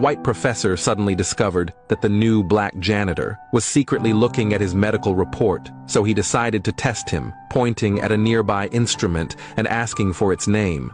White professor suddenly discovered that the new black janitor was secretly looking at his medical report, so he decided to test him, pointing at a nearby instrument and asking for its name.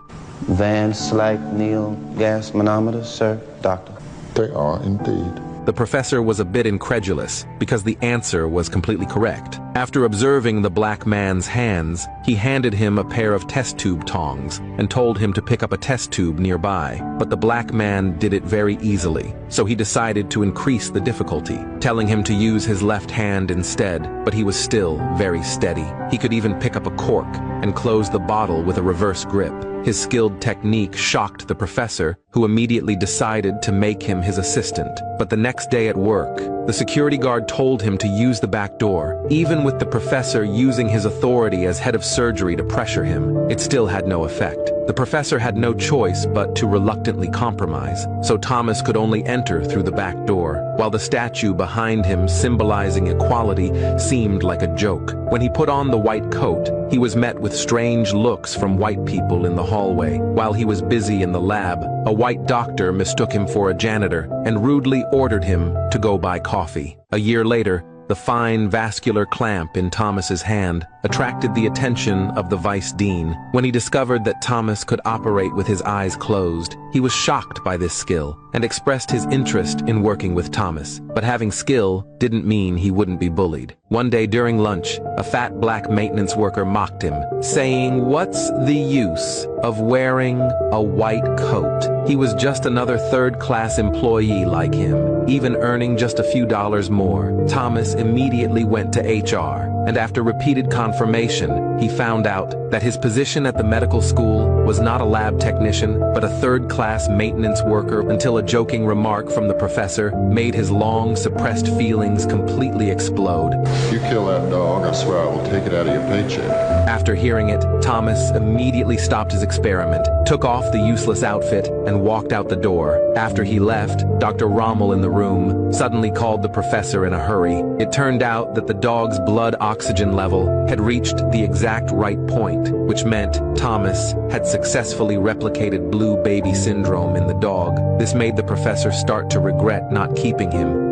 Van Slyke Neal gas manometer, sir, doctor. They are indeed. The professor was a bit incredulous because the answer was completely correct. After observing the black man's hands, he handed him a pair of test tube tongs and told him to pick up a test tube nearby. But the black man did it very easily, so he decided to increase the difficulty, telling him to use his left hand instead, but he was still very steady. He could even pick up a cork and close the bottle with a reverse grip. His skilled technique shocked the professor, who immediately decided to make him his assistant. But the next day at work, the security guard told him to use the back door. Even with the professor using his authority as head of surgery to pressure him, it still had no effect. The professor had no choice but to reluctantly compromise, so Thomas could only enter through the back door, while the statue behind him symbolizing equality seemed like a joke. When he put on the white coat, he was met with strange looks from white people in the hallway. While he was busy in the lab, a white doctor mistook him for a janitor and rudely ordered him to go buy coffee. A year later, the fine vascular clamp in Thomas's hand attracted the attention of the vice dean. When he discovered that Thomas could operate with his eyes closed, he was shocked by this skill and expressed his interest in working with Thomas. But having skill didn't mean he wouldn't be bullied. One day during lunch, a fat black maintenance worker mocked him, saying, "What's the use of wearing a white coat?" He was just another third-class employee like him, even earning just a few dollars more. Thomas immediately went to HR, and after repeated confirmation, he found out that his position at the medical school was not a lab technician, but a third-class maintenance worker, until a joking remark from the professor made his long-suppressed feelings completely explode. If you kill that dog, I swear I will take it out of your paycheck. After hearing it, Thomas immediately stopped his experiment, took off the useless outfit, and walked out the door. After he left, Dr. Rommel in the room suddenly called the professor in a hurry. It turned out that the dog's blood oxygen level had reached the exact right point, which meant Thomas had successfully replicated blue baby syndrome in the dog. This made the professor start to regret not keeping him,